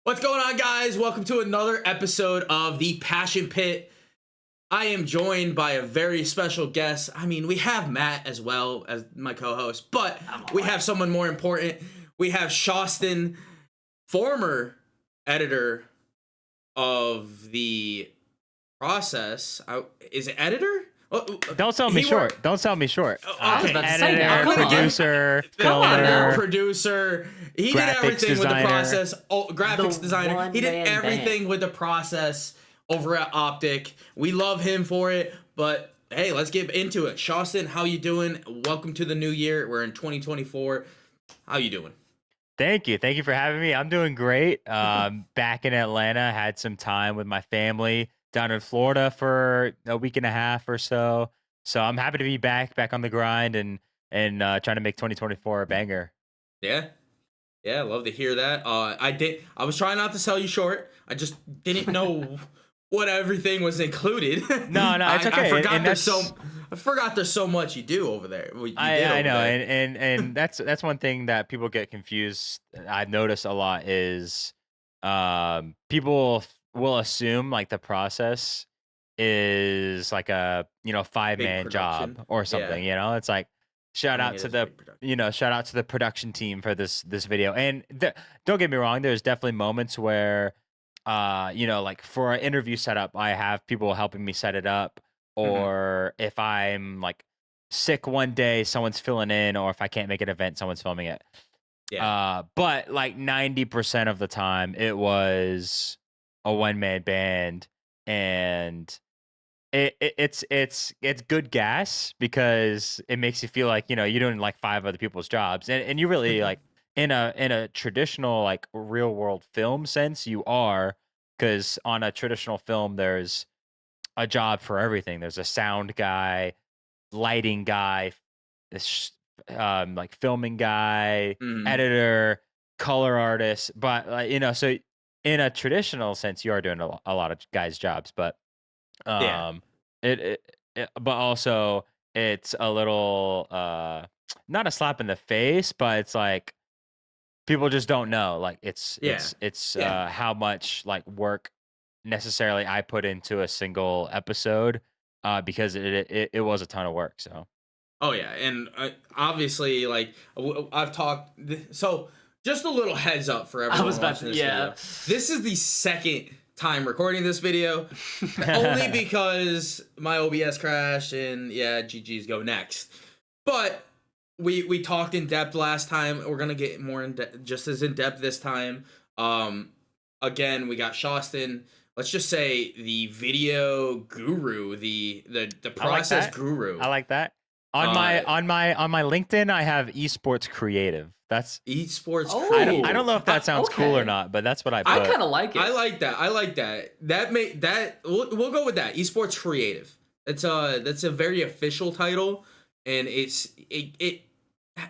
What's going on, guys? Welcome to another episode of the Passion Pit. I am joined by a very special guest. I mean, we have Matt as well as my co-host, but we have someone more important. We have SHAWSTIN, former editor of the process. Is it editor? Don't sell me short. Don't sell me short. Okay. Editor, producer, filmer, producer. He did everything with the process. Graphics designer. He did everything with the process over at OpTic. We love him for it. But hey, let's get into it. SHAWSTIN, how you doing? Welcome to the new year. We're in 2024. How you doing? Thank you. Thank you for having me. I'm doing great. Back in Atlanta, had some time with my family down in Florida for a week and a half or so. So I'm happy to be back on the grind and trying to make 2024 a banger. Yeah, I love to hear that. I was trying not to sell you short. I just didn't know what everything was included. No, it's okay. I forgot there's so much you do over there. I know, and that's one thing that people get confused. I've noticed a lot is people will assume like the process is like a 5-man job or something. Yeah. It's like shout out to the production team for this video. And don't get me wrong, there's definitely moments where like for an interview setup, I have people helping me set it up, or if I'm like sick one day, someone's filling in, or if I can't make an event, someone's filming it. Yeah. But like 90% of the time it was a one-man band, and it's good gas because it makes you feel like you're doing like 5 other people's jobs, and you really like in a traditional like real world film sense you are, because on a traditional film there's a job for everything. There's a sound guy, lighting guy, like filming guy, editor, color artist, but so in a traditional sense you are doing a lot of guys' jobs, but it but also it's a little not a slap in the face, but it's like people just don't know like it's how much like work necessarily I put into a single episode, because it was a ton of work. So Oh yeah, and obviously, like I've talked. So just a little heads up for everyone watching this video. This is the second time recording this video, only because my OBS crashed, and GG's go next. But we talked in depth last time. We're gonna get more just as in depth this time. Again, we got SHAWSTIN. Let's just say the video guru, the process guru. I like that. On my LinkedIn, I have esports creative. That's esports. I don't know if that sounds cool or not, but that's what I put. I kind of like it. I like that. We'll go with that. Esports creative. That's a very official title, and it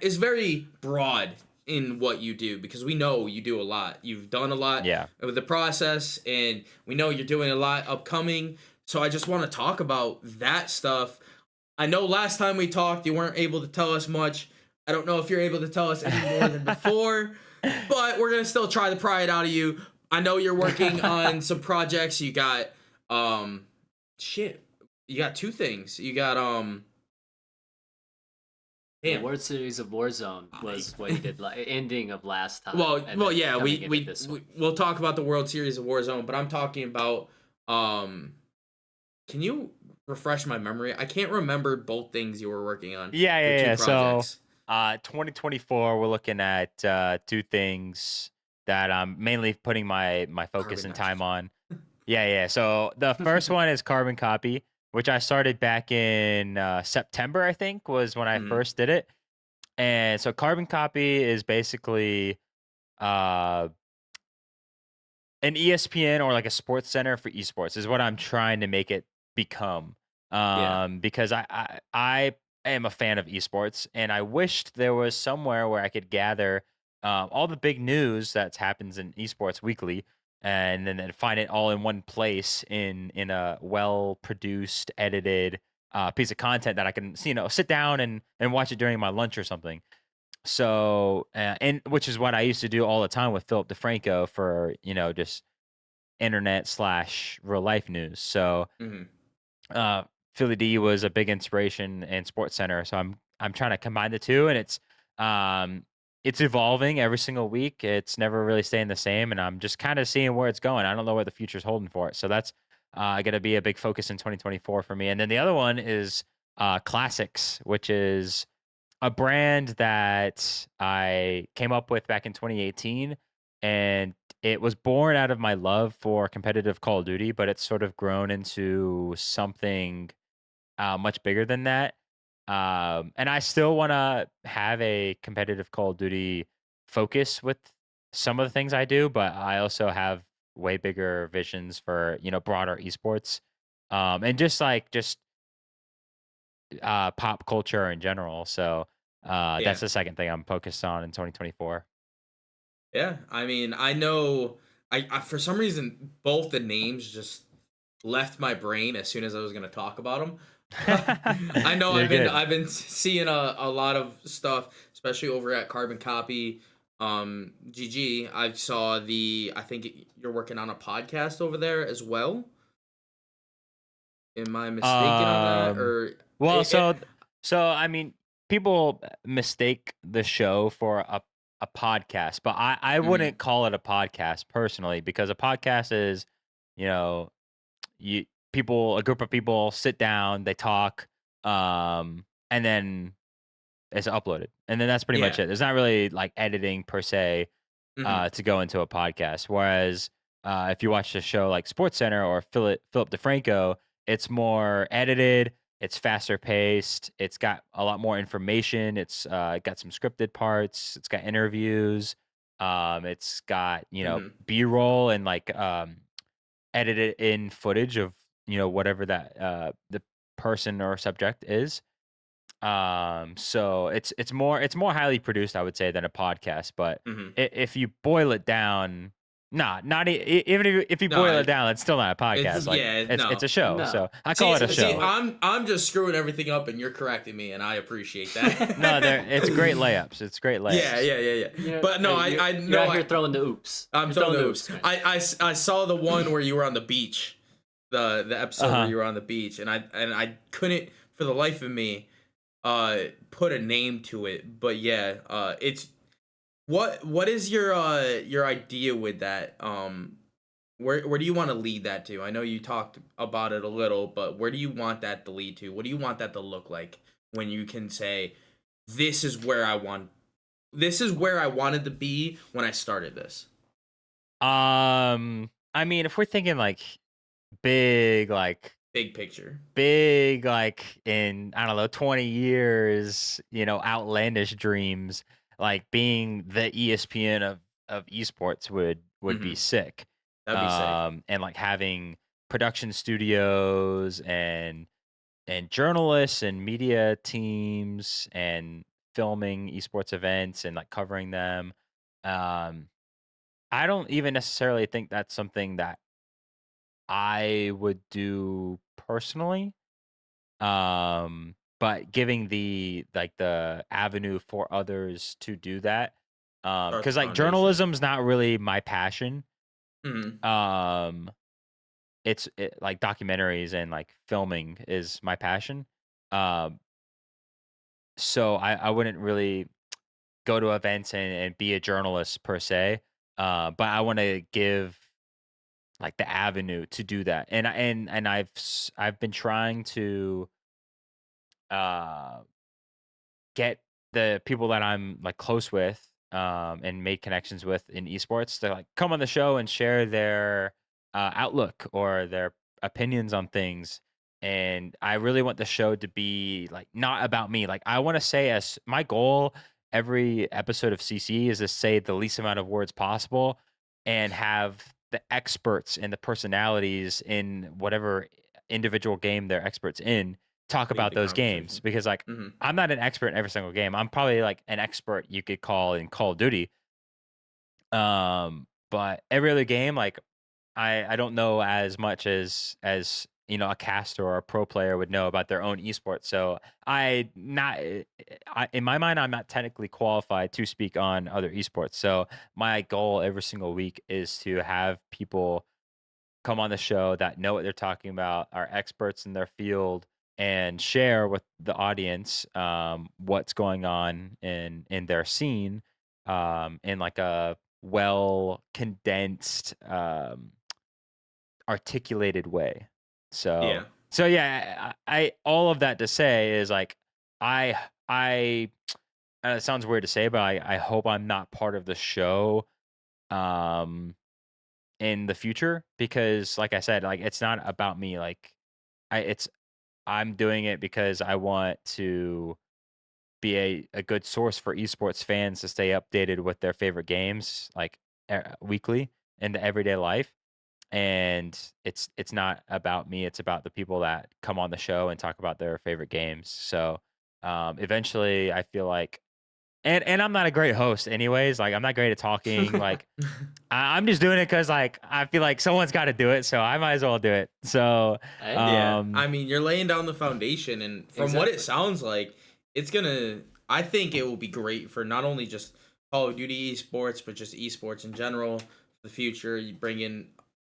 is very broad in what you do, because we know you do a lot. You've done a lot with the process, and we know you're doing a lot upcoming. So I just want to talk about that stuff. I know last time we talked, you weren't able to tell us much. I don't know if you're able to tell us any more than before, but we're going to still try to pry it out of you. I know you're working on some projects. You got, you got 2 things. You got, The World Series of Warzone was what you did, like ending of last time. Well, yeah, we'll talk about the World Series of Warzone, but I'm talking about, can you refresh my memory? I can't remember both things you were working on. Yeah. So, 2024, we're looking at 2 things that I'm mainly putting my focus and time on. Yeah. So the first one is Carbon Copy, which I started back in September, I think, was when I first did it. And so Carbon Copy is basically an ESPN or like a sports center for esports is what I'm trying to make it become. Because I am a fan of esports, and I wished there was somewhere where I could gather all the big news that happens in esports weekly, and then find it all in one place in a well-produced, edited piece of content that I can sit down and watch it during my lunch or something. So, and which is what I used to do all the time with Philip DeFranco for, just internet slash real life news. So, Hmm. uh, Philly D was a big inspiration in Sports Center. So I'm trying to combine the two, and um it's evolving every single week. It's never really staying the same, and I'm just kind of seeing where it's going. I don't know where the future's holding for it. So that's going to be a big focus in 2024 for me. And then the other one is Classics, which is a brand that I came up with back in 2018, and it was born out of my love for competitive Call of Duty, but it's sort of grown into something much bigger than that. And I still want to have a competitive Call of Duty focus with some of the things I do, but I also have way bigger visions for broader esports, and just pop culture in general. So Yeah. that's the second thing I'm focused on in 2024. Yeah. I mean, I know. I for some reason both the names just left my brain as soon as I was gonna talk about them. I know You're good. I've been seeing a lot of stuff, especially over at Carbon Copy. GG. I saw I think you're working on a podcast over there as well. Am I mistaken on that, Um, or well, it? so I mean, people mistake the show for a podcast, but I Mhm. wouldn't call it a podcast personally, because a podcast is, you know, you people a group of people sit down, they talk, and then it's uploaded, and then that's pretty much Yeah. it. There's not really like editing per se Mhm. to go into a podcast. Whereas if you watch a show like SportsCenter or Philip DeFranco, it's more edited. It's faster paced. It's got a lot more information. It's got some scripted parts. It's got interviews. It's got Mhm. B-roll and like edited in footage of whatever that the person or subject is. So it's more highly produced, I would say, than a podcast. But Mhm. if you boil it down, not even if you boil No, it down, it's still not a it's podcast. Like yeah. it's No. a show. No. So I call it a See, show. I'm just screwing everything up, and you're correcting me, and I appreciate No, there it's great that. layups. It's great Yeah, layups. yeah, yeah, yeah. You're, But no, I you're know out here throwing the oops. I'm You're throwing throwing the the oops. oops, man. I saw the one where you were on the beach, the Uh episode where huh. you were on the beach, and I couldn't for the life of me put a name to it. But yeah, it's what is your idea with that? Where do you want to lead that to? I know you talked about it a little, but where do you want that to lead to? What do you want that to look like when you can say, this is where this is where I wanted to be when I started this. I mean, if we're thinking like big, like Big picture. big, like in I don't know, 20 years, outlandish dreams, like being the ESPN of esports would be Mm-hmm. sick. That'd be sick. And like having production studios and journalists and media teams and filming esports events and like covering them. Um, I don't even necessarily think that's something that I would do personally. But giving the avenue for others to do that. Start the Because like foundation. journalism's not really my passion. Mm-hmm. Um, like documentaries and like filming is my passion. Um, so I wouldn't really go to events and be a journalist per se. But I want to give like the avenue to do that, and I've been trying to uh get the people that I'm like close with and make connections with in esports to like come on the show and share their outlook or their opinions on things. And I really want the show to be like not about me. Like I want to say, as my goal every episode of CC is to say the least amount of words possible and have the experts and the personalities in whatever individual game they're experts in talk Lead about the those games, conversation. because like Mm-hmm. I'm not an expert in every single game. I'm probably like an expert you could call in Call of Duty. But every other game, like I don't know as much as a caster or a pro player would know about their own esports. So in my mind, I'm not technically qualified to speak on other esports. So my goal every single week is to have people come on the show that know what they're talking about, are experts in their field, and share with the audience what's going on in their scene in like a well condensed, articulated way. Yeah. So yeah, I all of that to say is like I it sounds weird to say, but I hope I'm not part of the show um in the future, because like I said, like it's not about me. Like I'm doing it because I want to be a good source for esports fans to stay updated with their favorite games, like weekly in the everyday life. And it's not about me, it's about the people that come on the show and talk about their favorite games. So eventually I feel like, and I'm not a great host anyways, like I'm not great at talking. Like I'm just doing it because like I feel like someone's got to do it, so I might as well do it. So Hey. Yeah, I mean, you're laying down the foundation, and from what it sounds like, it's gonna. I think it will be great for not only just Call of Duty esports, but just esports in general for the future. You bring in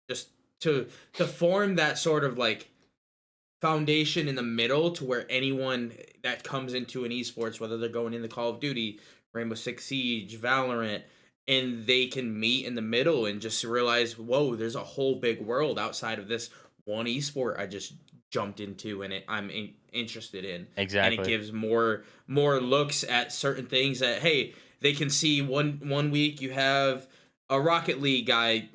just to form that sort of like foundation in the middle to where anyone that comes into an esports, whether they're going into Call of Duty, Rainbow Six Siege, Valorant, and they can meet in the middle and just realize, whoa, there's a whole big world outside of this one esport I just jumped into and interested in. Exactly. And it gives more looks at certain things that, hey, they can see one week you have a Rocket League guy,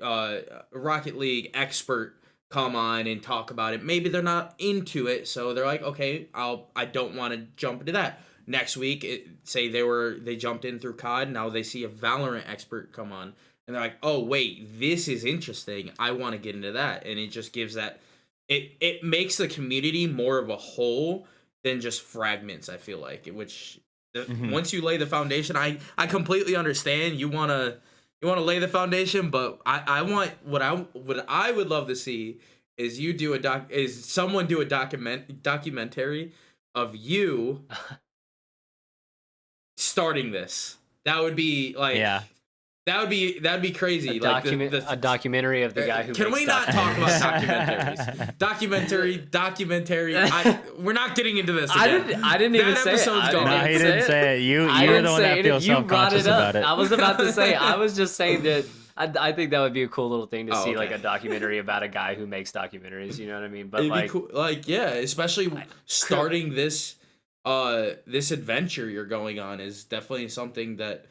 Rocket League expert come on and talk about it. Maybe they're not into it, so they're like, okay, I don't want to jump into that. Next week, say they jumped in through COD, now they see a Valorant expert come on, and they're like, oh wait, this is interesting. I want to get into that, and it just gives that. It makes the community more of a whole than just fragments. I feel like, which once you lay the foundation, I completely understand. You wanna lay the foundation, but I want what I would love to see is someone do a documentary of you starting this. That would be like, yeah. that'd be crazy. A documentary of the guy who. Can makes we not talk about documentaries? Documentary. We're not getting into this again. I didn't even say it. No, he didn't say it. You're the one that feels self-conscious about it. I was about to say. I was just saying that. I think that would be a cool little thing to see, okay. like a documentary about a guy who makes documentaries. You know what I mean? But it'd like, be cool. Like, yeah, especially starting this adventure you're going on is definitely something that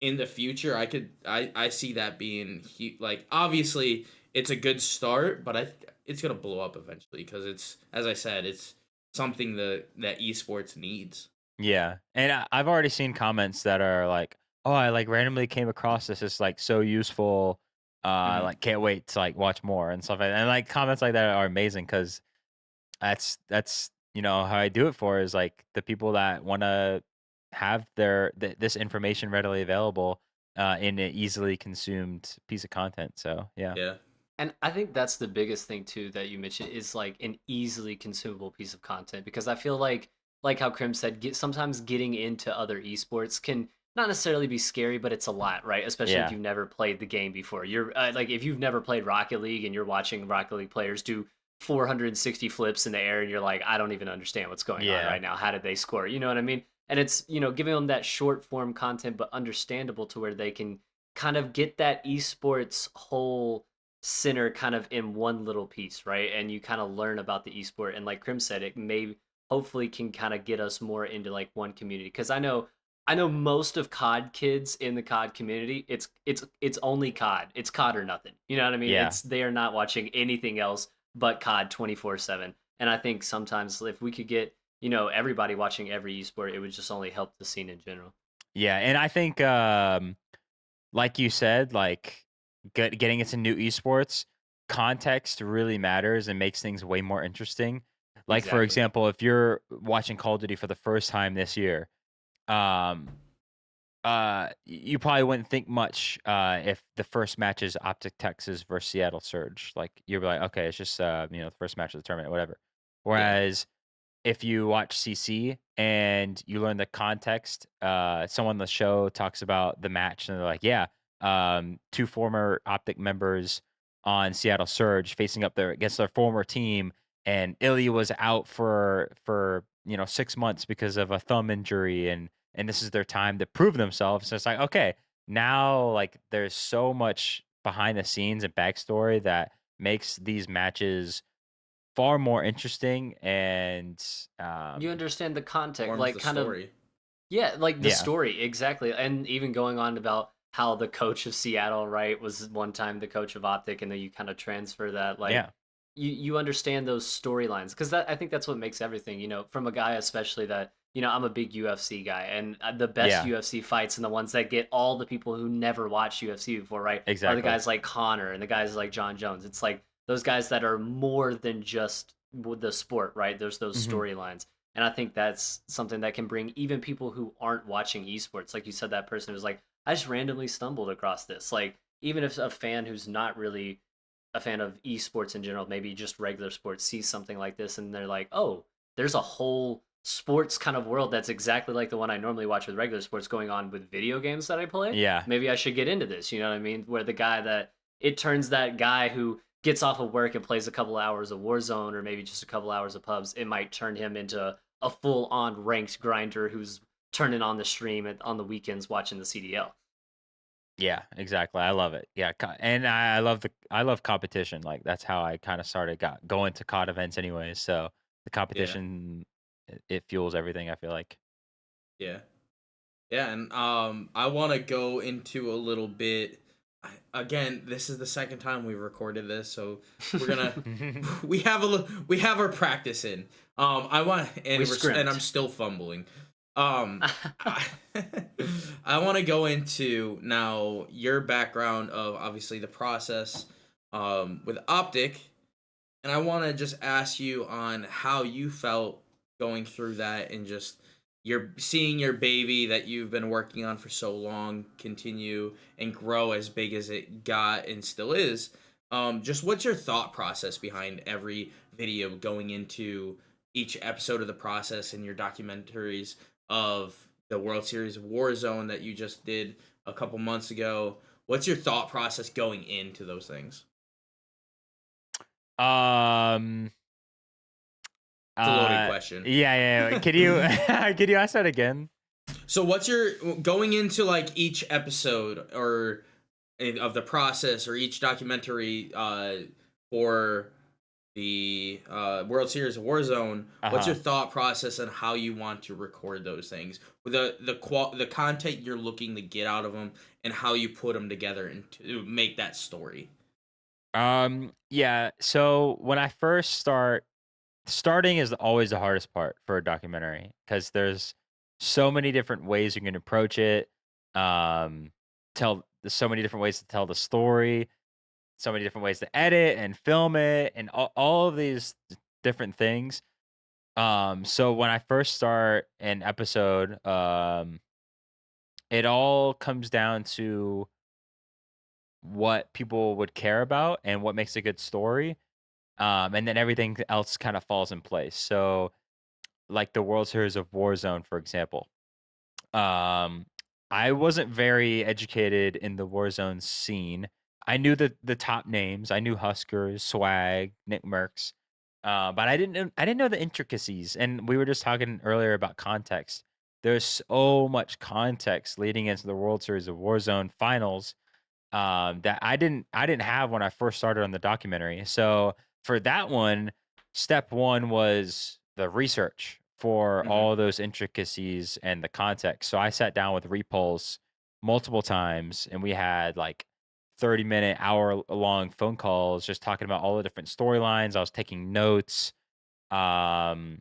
in the future I see that being like, obviously it's a good start, but it's gonna blow up eventually because it's, as I said, it's something that esports needs. Yeah, and I've already seen comments that are like, "Oh, I like randomly came across this. It's like so useful. Like can't wait to like watch more and stuff." And like comments like that are amazing because that's how I do it for is like the people that want to have this information readily available in an easily consumed piece of content. So yeah. Yeah. And I think that's the biggest thing too that you mentioned is like an easily consumable piece of content, because I feel like how Krim said, sometimes getting into other esports can not necessarily be scary, but it's a lot, right? Especially if you've never played the game before. You're like, if you've never played Rocket League and you're watching Rocket League players do 460 flips in the air and you're like, I don't even understand what's going on right now. How did they score? You know what I mean? And it's, giving them that short form content, but understandable to where they can kind of get that esports whole center kind of in one little piece, right? And you kind of learn about the esport. And like Krim said, it may hopefully can kind of get us more into like one community. Because I know most of COD kids in the COD community, it's only COD. It's COD or nothing. You know what I mean? Yeah. They are not watching anything else but COD 24/7. And I think sometimes if we could get, everybody watching every esport, it would just only help the scene in general. Yeah, and I think like you said, like getting into new esports, context really matters and makes things way more interesting. Like for example, if you're watching Call of Duty for the first time this year, you probably wouldn't think much if the first match is OpTic Texas versus Seattle Surge. Like you're like, okay, it's just the first match of the tournament, whatever. Yeah. Whereas if you watch CC and you learn the context, someone on the show talks about the match and they're like, yeah, two former OpTic members on Seattle Surge facing up there against their former team, and Ilya was out for 6 months because of a thumb injury, and this is their time to prove themselves. So it's like, okay, now like there's so much behind the scenes and backstory that makes these matches far more interesting and You understand the context, Forms like the kind of story. yeah, like the yeah, story exactly, and even going on about how the coach of Seattle, right, was one time the coach of OpTic, and then you kind of transfer that, like yeah, you understand those storylines because that I think that's what makes everything, from a guy especially that I'm a big UFC guy, and the best yeah, UFC fights and the ones that get all the people who never watched UFC before, right, are the exactly. guys like Connor and the guys like John Jones. It's like those guys that are more than just the sport, right? There's those Hmm. storylines. And I think that's something that can bring even people who aren't watching esports. Like you said, that person was like, I just randomly stumbled across this. Like, even if a fan who's not really a fan of esports in general, maybe just regular sports, sees something like this and they're like, oh, there's a whole sports kind of world that's exactly like the one I normally watch with regular sports going on with video games that I play. Yeah, Maybe I should get into this. You know what I mean? Where the guy that it turns that guy who gets off of work and plays a couple hours of Warzone or maybe just a couple hours of pubs, it might turn him into a full on ranked grinder who's turning on the stream on the weekends watching the CDL. yeah, exactly. I love it. Yeah, and I love competition. Like that's how I kind of started got going to COD events, anyways. So the Yeah. competition it fuels everything. I feel like. Yeah. Yeah, and I want to go into a little bit. Again, this is the second time we've recorded this, so we're gonna we have our practice in. I want and We and scrimped. I'm still fumbling. I, I want to go into now your background of obviously the process with OpTic, and I want to just ask you on how you felt going through that and just you're seeing your baby that you've been working on for so long continue and grow as big as it got and still is. Just what's your thought process behind every video going into each episode of the process and your documentaries of the World Series of Warzone that you just did a couple months ago? What's your thought process going into those things? um. It's a loaded question. Yeah, yeah, yeah. Can you can you ask that again? So what's your going into like each episode or of the process or each documentary for the World Series of Warzone? Uh What's your huh. thought process on how you want to record those things? The content you're looking to get out of them and how you put them together and to make that story. Yeah. So when I first starting is always the hardest part for a documentary because there's so many different ways you can approach it. Um, there's so many different ways to tell the story, so many different ways to edit and film it, and all of these different things. So when I first start an episode, it all comes down to what people would care about and what makes a good story. And then everything else kind of falls in place. So, like the World Series of Warzone, for example. Um, I wasn't very educated in the Warzone scene. I knew the top names. I knew Huskers, Swag, Nick Merckx, but I didn't know the intricacies. And we were just talking earlier about context. There's so much context leading into the World Series of Warzone finals that I didn't have when I first started on the documentary. So for that one, step one was the research for Mm-hmm. all those intricacies and the context. So I sat down with Repulse multiple times, and we had like 30-minute, hour-long phone calls just talking about all the different storylines. I was taking notes. Um,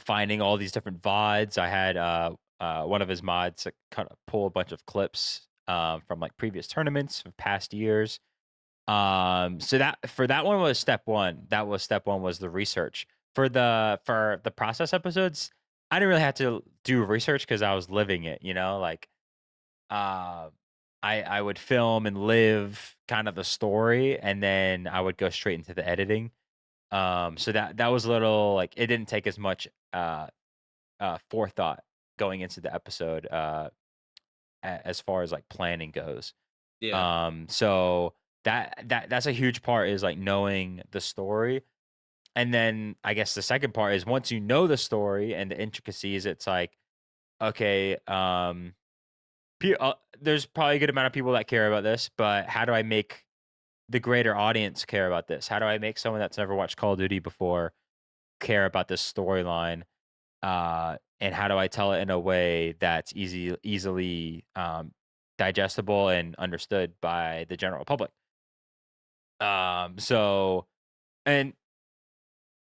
finding all these different VODs. I had one of his mods that kind of pull a bunch of clips from like previous tournaments of past years. So that for that one was step one. That was step one was the research. For the process episodes, I didn't really have to do research because I was living it. Like uh, I would film and live kind of the story, and then I would go straight into the editing. So that was a little like it didn't take as much forethought going into the episode as far as like planning goes. Yeah. So that's a huge part is like knowing the story. And then I guess the second part is once you know the story and the intricacies, it's like, okay, there's probably a good amount of people that care about this, but how do I make the greater audience care about this? How do I make someone that's never watched Call of Duty before care about this storyline? And how do I tell it in a way that's easily digestible and understood by the general public? So and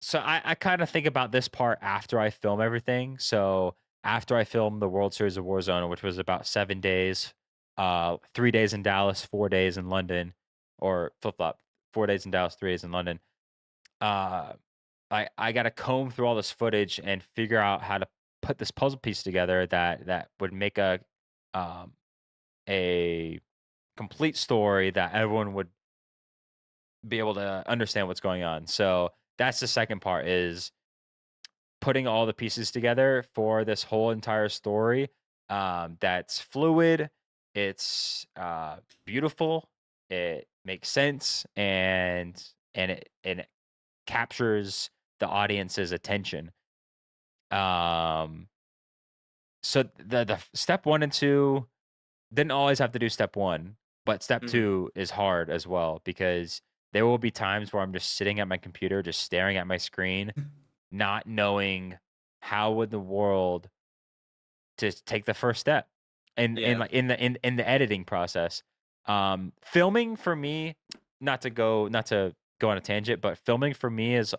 so I kind of think about this part after I film everything. So after I filmed the World Series of Warzone, which was about 7 days, 3 days in Dallas, 4 days in London, or flip flop, 4 days in Dallas, 3 days in London. Uh, I got to comb through all this footage and figure out how to put this puzzle piece together that would make um, a complete story that everyone would be able to understand what's going on. So that's the second part is putting all the pieces together for this whole entire story that's fluid, it's beautiful, it makes sense, and it captures the audience's attention. Um, so the step one and two didn't always have to do step one, but step Hmm. two is hard as well because there will be times where I'm just sitting at my computer, just staring at my screen, not knowing how in the world to take the first step and Yeah. like in the editing process. Filming for me, not to go on a tangent, but filming for me is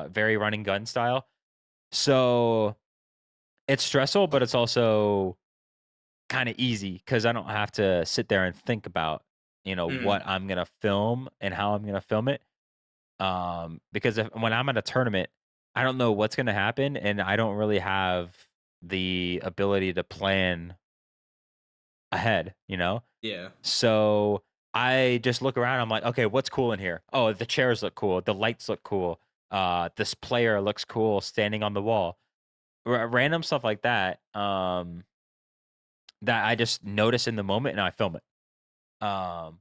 very running gun style. So it's stressful, but it's also kind of easy because I don't have to sit there and think about, Hmm. what I'm gonna film and how I'm gonna film it. Because when I'm at a tournament, I don't know what's gonna happen, and I don't really have the ability to plan ahead, you know? Yeah. So I just look around. I'm like, okay, what's cool in here? Oh, the chairs look cool. The lights look cool. This player looks cool standing on the wall. Random stuff like that. That I just notice in the moment and I film it. Um,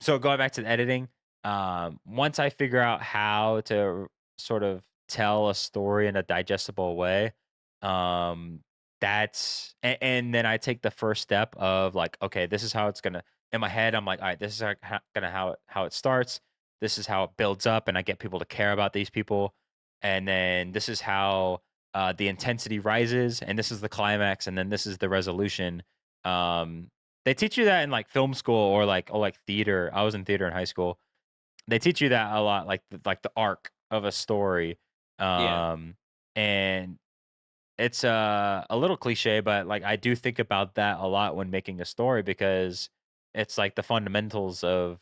so going back to the editing, once I figure out how to sort of tell a story in a digestible way, um, and then I take the first step of like, okay, this is how it's gonna. In my head, I'm like, all right, this is gonna how it starts. This is how it builds up, and I get people to care about these people, and then this is how the intensity rises, and this is the climax, and then this is the resolution. Um, they teach you that in like film school or like theater. I was in theater in high school. They teach you that a lot, like the arc of a story. Yeah. Um, and it's a little cliche, but like I do think about that a lot when making a story because it's like the fundamentals of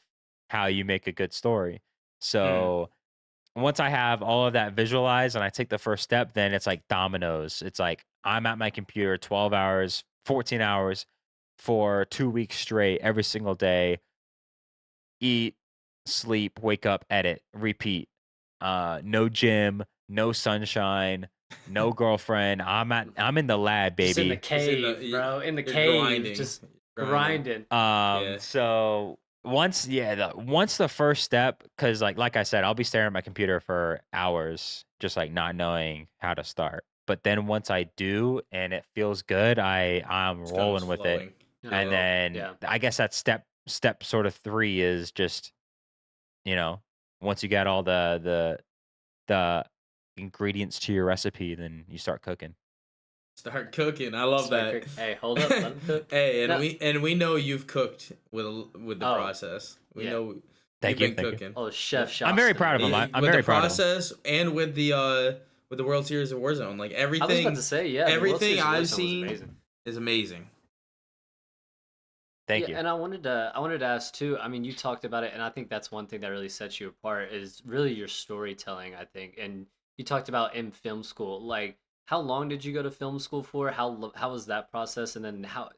how you make a good story. Mm. So once I have all of that visualized and I take the first step, then it's like dominoes. It's like I'm at my computer 12 hours, 14 hours for 2 weeks straight, every single day, eat, sleep, wake up, edit, repeat. No gym, no sunshine, no girlfriend. I'm in the lab, Just in the baby. It's in cave, bro. In the you're cave, grinding. just Grinding. grinding. Yeah. So once the first step, because like I said, I'll be staring at my computer for hours, just like not knowing how to start. But then once I do and it feels good, I'm It comes rolling with it. flowing. Yeah. And Yeah. then Yeah. I guess that step sort of three is just, you know, once you get all the ingredients to your recipe, then you start cooking. Start cooking. I love Start that. cook. Hey, hold up. Let him cook. Hey, and No. we know you've cooked with the Oh, process. We yeah. know Thank you've you, been thank you. cooking. Oh, Chef I'm very SHAWSTIN proud of over him. here. I'm With the very proud of him. process and with the World Series of Warzone, like I was about to say, yeah, the World everything Series of I've Warzone was seen amazing. is amazing. Thank Yeah, you. and I wanted to ask too. I mean, you talked about it, and I think that's one thing that really sets you apart is really your storytelling. I think, and you talked about in film school. Like, how long did you go to film school for? How was that process? And then how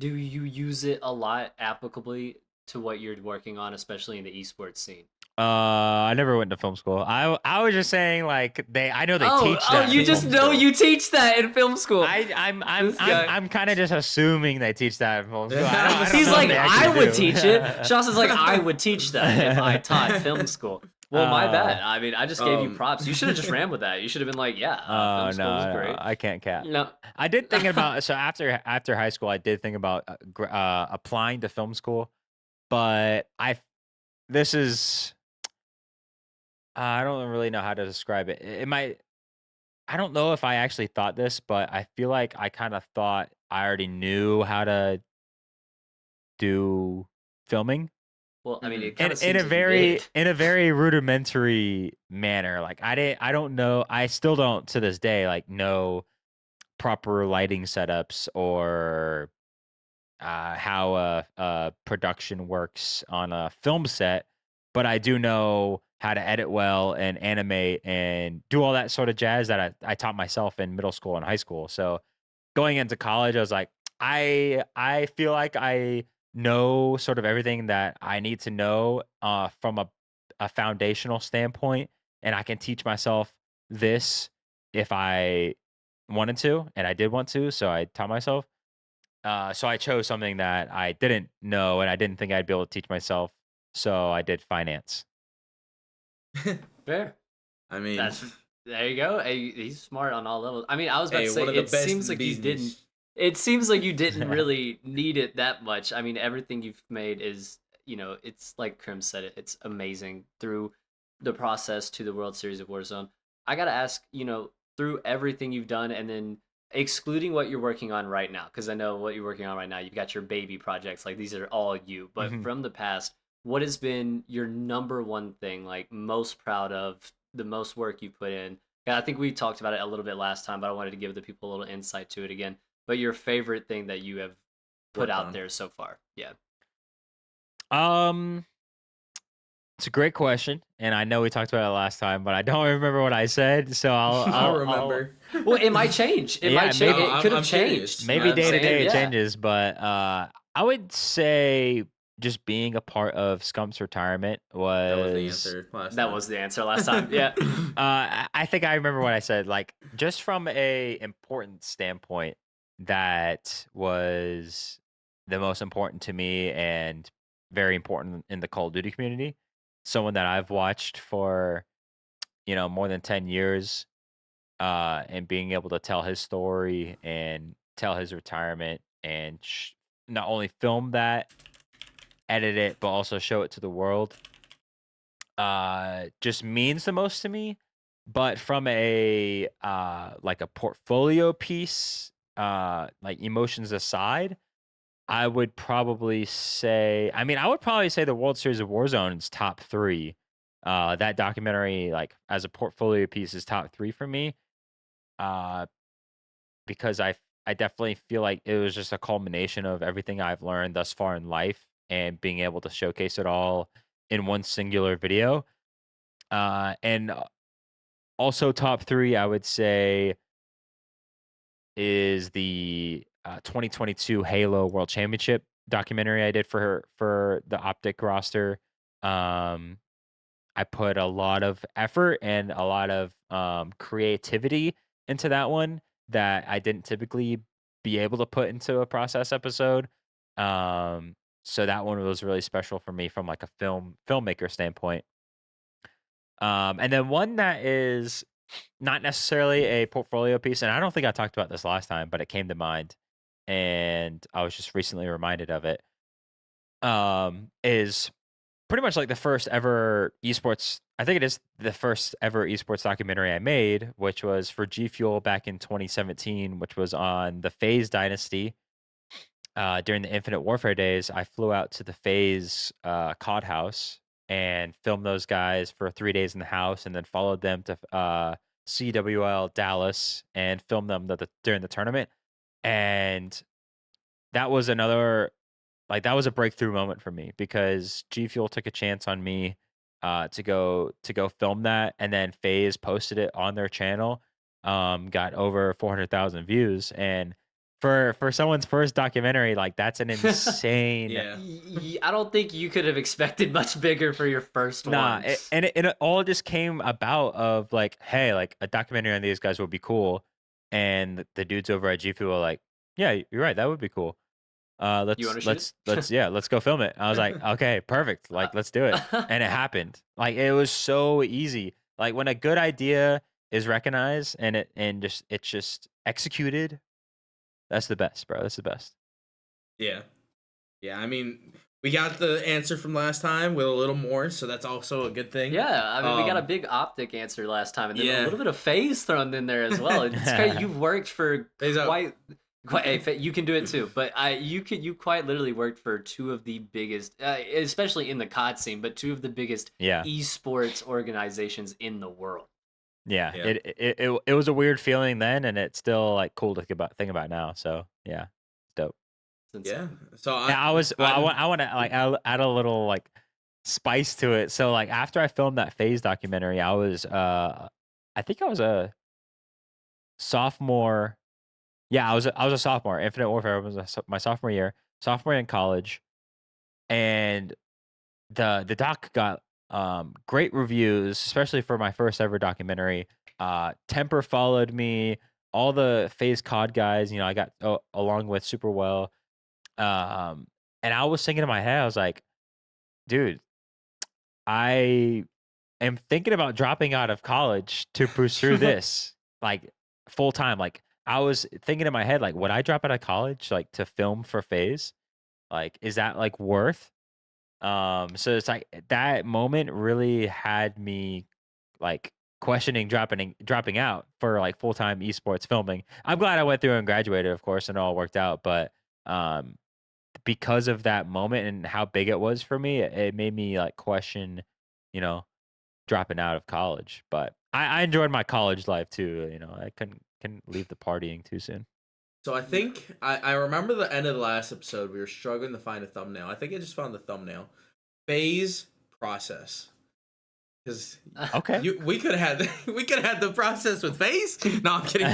Do you use it a lot applicably to what you're working on, especially in the esports scene? I never went to film school. I was just saying like I know they teach Oh, that you in just film know school. you teach that in film school. I'm This guy. I'm kind of just assuming they teach that in film school. I don't He's know if like, they I actually would do. teach it. Shawstin's like, I would teach that if I taught film school. Well, my bad. I mean, I just gave you props. You should have just ran with that. You should have been like, yeah, film school was No, great. I can't cap. No. I did think about so after high school, I did think about applying to film school, but this is I don't really know how to describe it. It might I don't know if I actually thought this, but I feel like I kind of thought I already knew how to do filming Well, I mean, it Mhm. kind of seems like you did. in a very rudimentary manner. Like I don't know, I still don't to this day like know proper lighting setups or how a production works on a film set, but I do know how to edit well and animate and do all that sort of jazz that I taught myself in middle school and high school. So going into college, I was like, I feel like I know sort of everything that I need to know from a foundational standpoint, and I can teach myself this if I wanted to, and I did want to, so I taught myself. So I chose something that I didn't know and I didn't think I'd be able to teach myself. So I did finance. Fair. I mean, That's there you go. Hey, he's smart on all levels. I mean, I was about hey, to say one of the it best seems in like you didn't. business. It seems like you didn't really need it that much. I mean, everything you've made is, it's like Krim said it. It's amazing through the process to the World Series of Warzone. I gotta ask, through everything you've done, and then excluding what you're working on right now, because I know what you're working on right now. You've got your baby projects, like these are all you. But Mhm. from the past, what has been your number one thing, like most proud of, the most work you put in? Yeah, I think we talked about it a little bit last time, but I wanted to give the people a little insight to it again. But your favorite thing that you have put Worked out on. there so far? Yeah. Um, it's a great question, and I know we talked about it last time, but I don't remember what I said. So I'll remember. Well, it might change. It Yeah, might change. maybe- It could have I'm curious. changed. maybe You know what day I'm to saying? day it Yeah. changes, but I would say just being a part of Scump's retirement That was the was answer last That time. was the answer last time. Yeah. I think I remember what I said. Like, just from a important standpoint, that was the most important to me and very important in the Call of Duty community. Someone that I've watched for more than 10 years, and being able to tell his story and tell his retirement and not only film that, edit it, but also show it to the world just means the most to me. But from a like a portfolio piece, like emotions aside, I would probably say the World Series of Warzone is top 3. That documentary, like as a portfolio piece, is top 3 for me. Uh because I definitely feel like it was just a culmination of everything I've learned thus far in life and being able to showcase it all in one singular video. And also top 3, I would say, is the 2022 Halo World Championship documentary I did for the OpTic roster. Um, I put a lot of effort and a lot of creativity into that one that I didn't typically be able to put into a process episode. So that one was really special for me from like a filmmaker standpoint. And then one that is not necessarily a portfolio piece, and I don't think I talked about this last time, but it came to mind, and I was just recently reminded of it. Is pretty much like the first ever esports. I think it is the first ever esports documentary I made, which was for G Fuel back in 2017, which was on the Faze dynasty. During the Infinite Warfare days, I flew out to the Faze COD house and filmed those guys for 3 days in the house, and then followed them to CWL Dallas and filmed them during the tournament. And that was that was a breakthrough moment for me because G Fuel took a chance on me to go film that, and then Faze posted it on their channel. Got over 400,000 views, and for someone's first documentary, like that's an insane. Yeah. I don't think you could have expected much bigger for your first Nah, one. it all just came about of like, hey, like a documentary on these guys would be cool, and the dudes over at G Fuel were like, yeah, you're right, that would be cool. You wanna shoot it? Let's go film it. I was like, okay, perfect, like let's do it, and it happened. Like it was so easy. Like when a good idea is recognized and it's just executed, that's the best, bro. That's the best. Yeah. Yeah, I mean, we got the answer from last time with a little more, so that's also a good thing. Yeah, I mean, we got a Um, big OpTic answer last time, and then yeah. a little bit of Faze thrown in there as well. It's great. You've worked for Faze up. quite. Hey, you can do it too, but you quite literally worked for two of the biggest, especially in the COD scene, but two of the biggest Yeah. esports organizations in the world. Yeah, Yeah. it was a weird feeling then, and it's still like cool to think about now. So yeah, it's dope. It's Yeah. insane. So Yeah, I want to like add a little like spice to it. So like after I filmed that Phase documentary, I think I was a sophomore. Yeah, I was a sophomore. Infinite Warfare was my sophomore year in college, and the doc got great reviews, especially for my first ever documentary. Temper followed me. All the Phase COD guys, I got along with super well. And I was thinking in my head, I was like, dude, I am thinking about dropping out of college to pursue this like full time. Like I was thinking in my head, like, would I drop out of college like to film for Phase? Like, is that like worth? So it's like that moment really had me like questioning dropping out for like full time esports filming. I'm glad I went through and graduated, of course, and it all worked out. But because of that moment and how big it was for me, it made me like question, you know, dropping out of college. But I enjoyed my college life too. I couldn't leave the partying too soon. So I think I remember the end of the last episode. We were struggling to find a thumbnail. I think I just found the thumbnail. Phase process. Because Okay. we could have had the process with Phase. No, I'm kidding.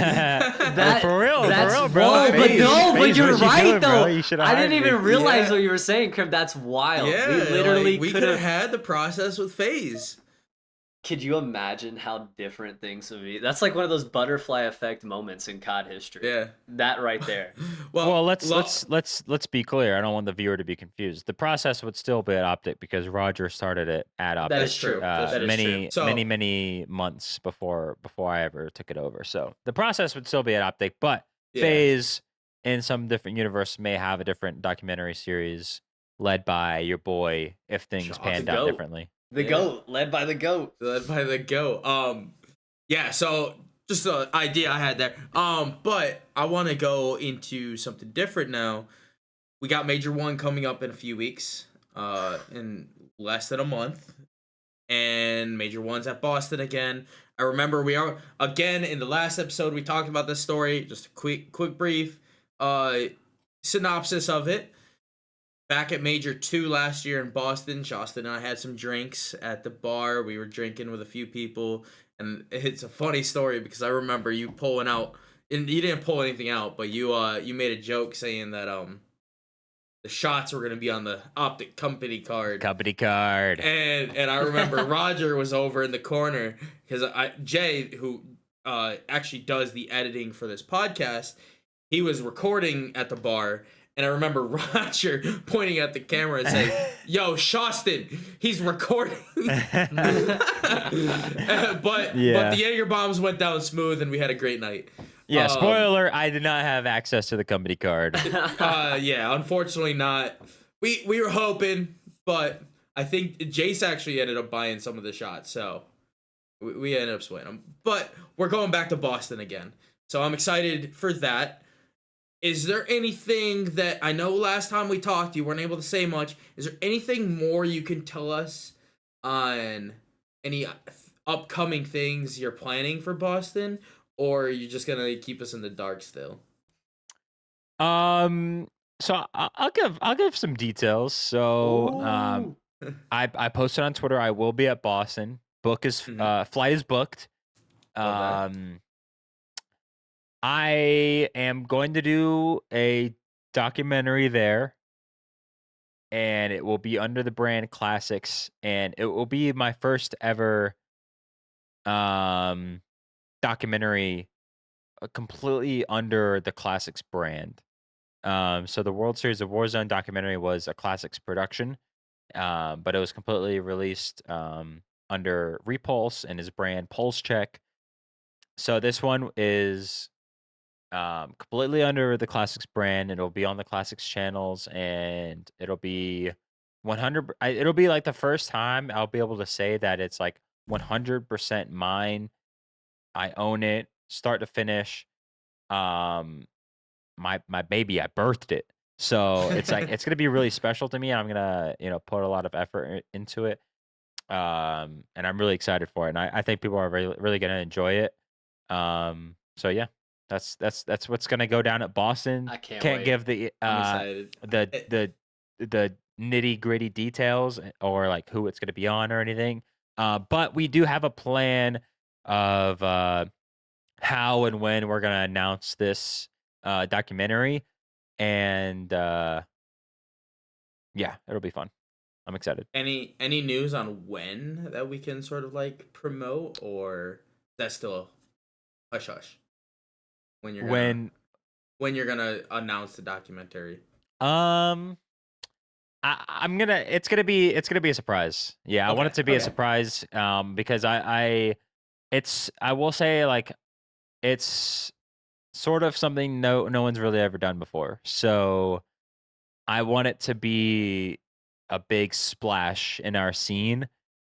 For real, That's bro. wild, but Phase, no, but Phase, you're what you right doing, bro? though. You should've I didn't hired even me. realize Yeah. what you were saying, Krim. That's wild. Yeah, We literally like, we could could have. have had the process with Phase. Could you imagine how different things would be? That's like one of those butterfly effect moments in COD history. Yeah. That right there. Well, let's be clear. I don't want the viewer to be confused. The process would still be at OpTic because Roger started it at OpTic. That is true. That is many true. many months before I ever took it over. So the process would still be at OpTic, but Yeah. Phase in some different universe may have a different documentary series led by your boy if things Shaw, panned the out goat. differently. The Yeah. GOAT, led by the GOAT. Led by the GOAT. Yeah, so just an idea I had there. But I want to go into something different now. We got Major 1 coming up in a few weeks, in less than a month. And Major 1's at Boston again. I remember we are, again, in the last episode, we talked about this story. Just a quick brief synopsis of it. Back at Major 2 last year in Boston, SHAWSTIN and I had some drinks at the bar. We were drinking with a few people, and it's a funny story because I remember you pulling out, and you didn't pull anything out, but you made a joke saying that the shots were gonna be on the OpTic company card. And I remember Roger was over in the corner because Jay, who actually does the editing for this podcast, he was recording at the bar. And I remember Roger pointing at the camera and saying, "Yo, SHAWSTIN, he's recording." but the Jaeger bombs went down smooth, and we had a great night. Yeah, spoiler alert, I did not have access to the company card. Yeah, unfortunately not. We were hoping, but I think Jace actually ended up buying some of the shots, so we ended up splitting them. But we're going back to Boston again, so I'm excited for that. Is there anything that, I know last time we talked, you weren't able to say much. Is there anything more you can tell us on any upcoming things you're planning for Boston? Or are you just going to keep us in the dark still? So I'll give some details. So I posted on Twitter I will be at Boston. Flight is booked. I am going to do a documentary there, and it will be under the brand Classics, and it will be my first ever um documentary completely under the Classics brand. So the World Series of Warzone documentary was a Classics production, but it was completely released under Repulse and his brand Pulse Check. So this one is completely under the Classics brand. It'll be on the Classics channels, and it'll be 100. It'll be like the first time I'll be able to say that it's like 100% mine. I own it, start to finish. Um, my baby, I birthed it, so it's like it's gonna be really special to me. And I'm gonna put a lot of effort into it. And I'm really excited for it, and I think people are really gonna enjoy it. So yeah, that's what's gonna go down at Boston. I can't Can't wait. give the I'm excited. the nitty gritty details or like who it's gonna be on or anything. But we do have a plan of how and when we're gonna announce this documentary, and yeah, it'll be fun. I'm excited. Any news on when that we can sort of like promote, or that's still hush hush? When you're gonna announce the documentary? Um I'm gonna it's gonna be a surprise. Yeah, I want Okay, it to be a okay. surprise. Because I will say, like, it's sort of something no one's really ever done before. So I want it to be a big splash in our scene.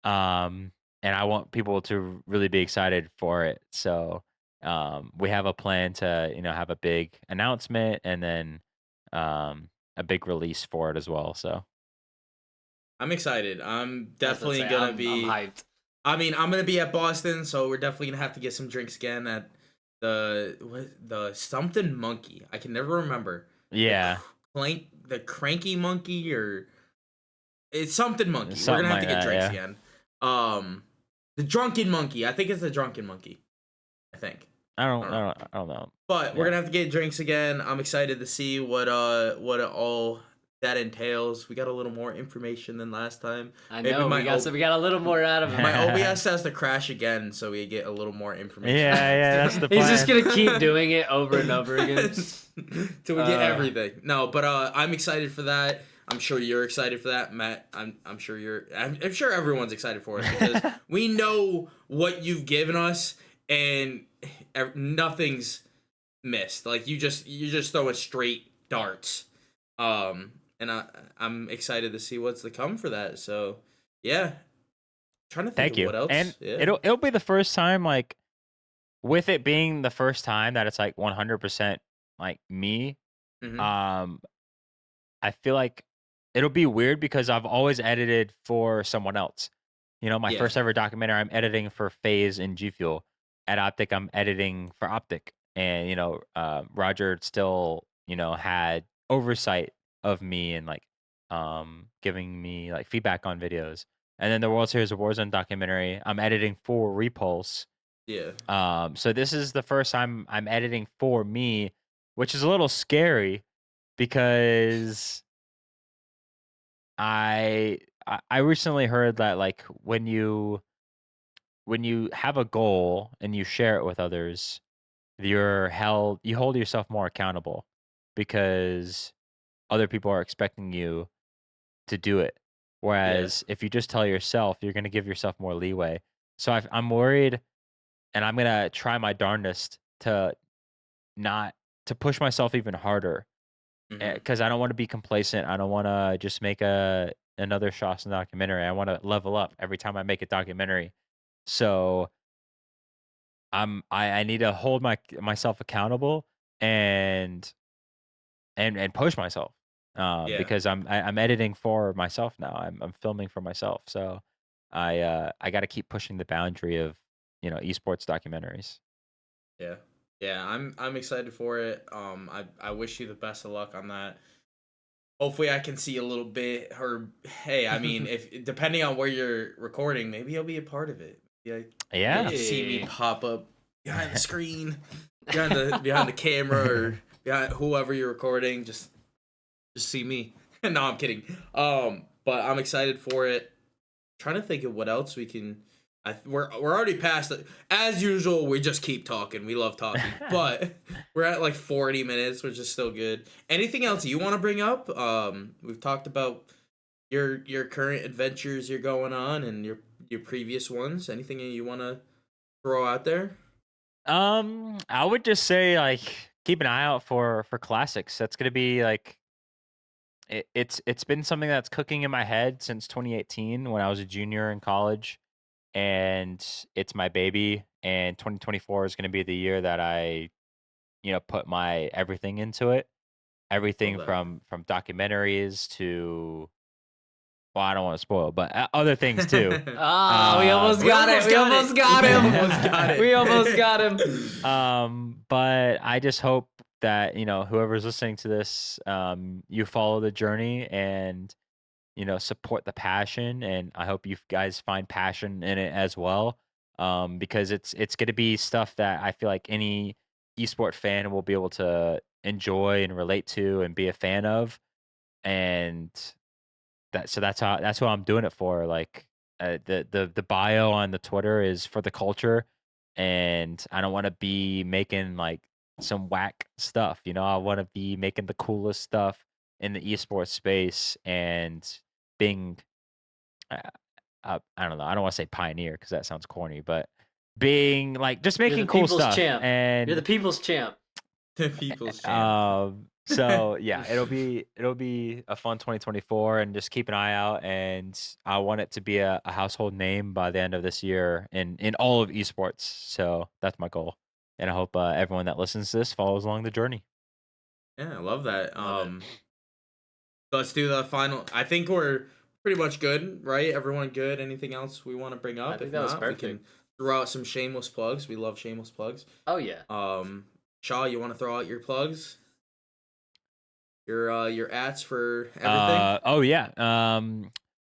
Um, and I want people to really be excited for it. So we have a plan to, have a big announcement, and then a big release for it as well. So I'm excited. I'm I was about to definitely say, gonna I'm be. hyped. I mean, I'm gonna be at Boston, so we're definitely gonna have to get some drinks again at the something monkey. I can never remember. yeah, The cranky monkey, or it's something monkey. We're something gonna have to like get that. drinks Yeah. again. The drunken monkey. I think it's the drunken monkey. I think. I I don't, don't I know. don't, I don't know. But we're Yeah. gonna have to get drinks again. I'm excited to see what all that entails. We got a little more information than last time. I Maybe know my we got a little more out of him. my OBS has to crash again, so we get a little more information. Yeah, that's the He's just plan. gonna keep doing it over and over again. Till we get everything. No, but I'm excited for that. I'm sure you're excited for that, Matt. I'm sure I'm sure everyone's excited for it, because we know what you've given us, and nothing's missed. Like you're just throwing straight darts. And I'm excited to see what's to come for that. So yeah, trying to think Thank of you. what else. And Yeah. it'll be the first time, like, with it being the first time that it's like 100% like me. Mhm. I feel like it'll be weird because I've always edited for someone else. My Yeah. first ever documentary, I'm editing for Faze and G Fuel. At OpTic, I'm editing for OpTic, and Roger still had oversight of me and like giving me like feedback on videos. And then the World Series of Warzone documentary, I'm editing for Repulse. Yeah. So this is the first time I'm editing for me, which is a little scary because I recently heard that, like, when you have a goal and you share it with others, you hold yourself more accountable because other people are expecting you to do it. Yeah. Whereas if you just tell yourself, you're gonna give yourself more leeway. So I'm worried, and I'm gonna try my darndest to not to push myself even harder, Mhm. because I don't want to be complacent. I don't want to just make another SHAWSTIN documentary. I want to level up every time I make a documentary. So I need to hold myself accountable, and push myself, Yeah. because I'm editing for myself now. I'm filming for myself. So I got to keep pushing the boundary of esports documentaries. Yeah. Yeah. I'm excited for it. I wish you the best of luck on that. Hopefully I can see a little bit, or hey, I mean, if depending on where you're recording, maybe I'll be a part of it. Yeah. Yeah. You'll see me Hey. pop up behind the screen. behind the camera or behind whoever you're recording. Just see me. No, I'm kidding. But I'm excited for it. Trying to think of what else we can. We're already past it. As usual, we just keep talking. We love talking, but we're at like 40 minutes, which is still good. Anything else you want to bring up? We've talked about your current adventures you're going on and your previous ones. Anything you want to throw out there? I would just say like keep an eye out for classics. That's gonna be like it's been something that's cooking in my head since 2018 when I was a junior in college, and it's my baby. And 2024 is gonna be the year that I put my everything into it. Love Everything that. from documentaries to, well, I don't want to spoil, but other things too. Oh, we almost we got it. almost We got almost it. got We him. almost got it. We almost got him. But I just hope that whoever's listening to this, you follow the journey and support the passion, and I hope you guys find passion in it as well. Because it's going to be stuff that I feel like any esport fan will be able to enjoy and relate to and be a fan of, and that's what I'm doing it for. Like the bio on the Twitter is for the culture, and I don't want to be making like some whack stuff. I want to be making the coolest stuff in the esports space and being uh, I don't know. I don't want to say pioneer because that sounds corny, but being like just You're the making cool people's stuff. champ. You're the And people's champ. The people's champ. so yeah, it'll be a fun 2024, and just keep an eye out. And I want it to be a household name by the end of this year in all of esports. So that's my goal, and I hope everyone that listens to this follows along the journey. Yeah, I love that. Love it. Let's do the final. I think we're pretty much good, right? Everyone good? Anything else we want to bring up? I think If that was not, we perfect. can throw out some shameless plugs. We love shameless plugs. Oh yeah. Shaw, you want to throw out your plugs? Your ats for everything? Oh yeah.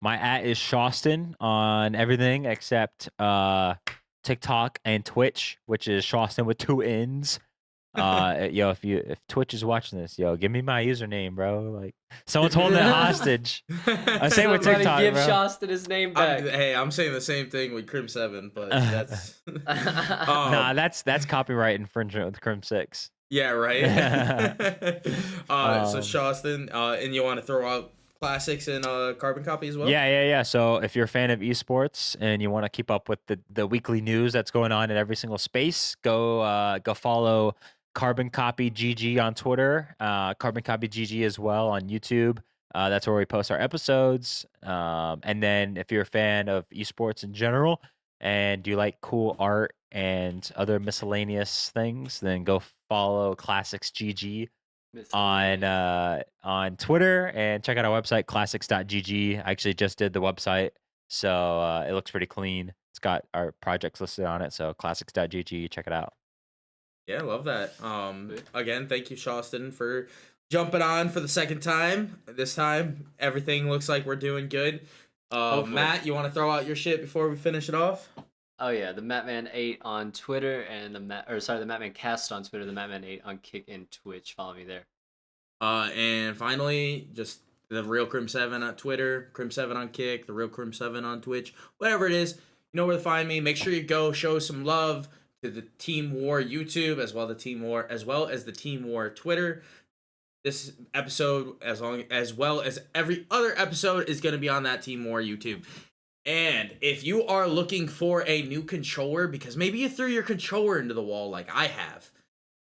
My at is SHAWSTIN on everything except TikTok and Twitch, which is SHAWSTIN with 2 N's. Yo, if Twitch is watching this, yo, give me my username, bro. Like someone's holding it hostage. I say with Somebody TikTok, give bro. SHAWSTIN his name back. I'm saying the same thing with Crim 7, but that's Nah, that's copyright infringement with Crim 6. yeah, right. So SHAWSTIN, and you want to throw out classics and carbon copy as well? Yeah. So if you're a fan of esports and you want to keep up with the weekly news that's going on in every single space, go follow Carbon Copy GG on Twitter, Carbon Copy GG as well on YouTube. That's where we post our episodes. And then if you're a fan of esports in general and you like cool art and other miscellaneous things, then go follow Classics GG on Twitter, and check out our website classics.gg. I actually just did the website, so it looks pretty clean. It's got our projects listed on it, so classics.gg, check it out. Yeah, love that. Again, thank you, SHAWSTIN, for jumping on for the second time. This time, everything looks like we're doing good. Matt, you want to throw out your shit before we finish it off? Oh yeah, the Matman8 on Twitter and the Matmancast on Twitter, the Matman8 on Kick and Twitch. Follow me there. And finally, just the Real Crim 7 on Twitter, Crim 7 on Kick, the Real Crim 7 on Twitch, whatever it is, you know where to find me. Make sure you go show some love to the Team War YouTube as well as the Team War Twitter. This episode, as well as every other episode, is going to be on that Team War YouTube. And if you are looking for a new controller, because maybe you threw your controller into the wall like I have,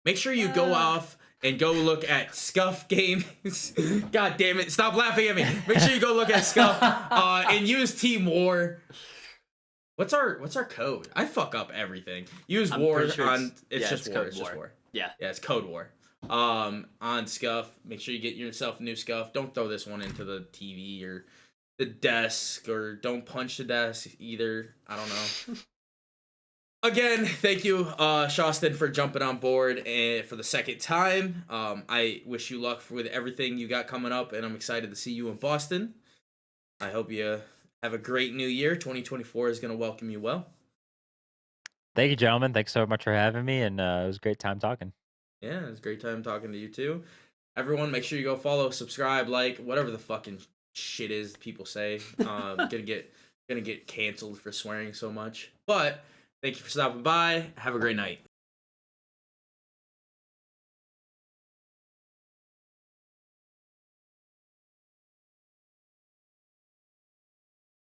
make sure you go off and go look at Scuff Games. God damn it, stop laughing at me. Make sure you go look at Scuff and use Team War. What's our code? I fuck up everything. Use War sure on it's just Code War. It's just War. Yeah. Yeah, it's Code War. On Scuff. Make sure you get yourself a new Scuff. Don't throw this one into the TV or the desk, or don't punch the desk either. I don't know. Again, thank you, SHAWSTIN, for jumping on board and for the second time. I wish you luck with everything you got coming up, and I'm excited to see you in Boston. I hope you have a great new year. 2024 is going to welcome you well. Thank you, gentlemen. Thanks so much for having me, and it was a great time talking. Yeah, it was a great time talking to you too. Everyone, make sure you go follow, subscribe, like, whatever the fucking shit is people say. Gonna get canceled for swearing so much. But thank you for stopping by. Have a great night.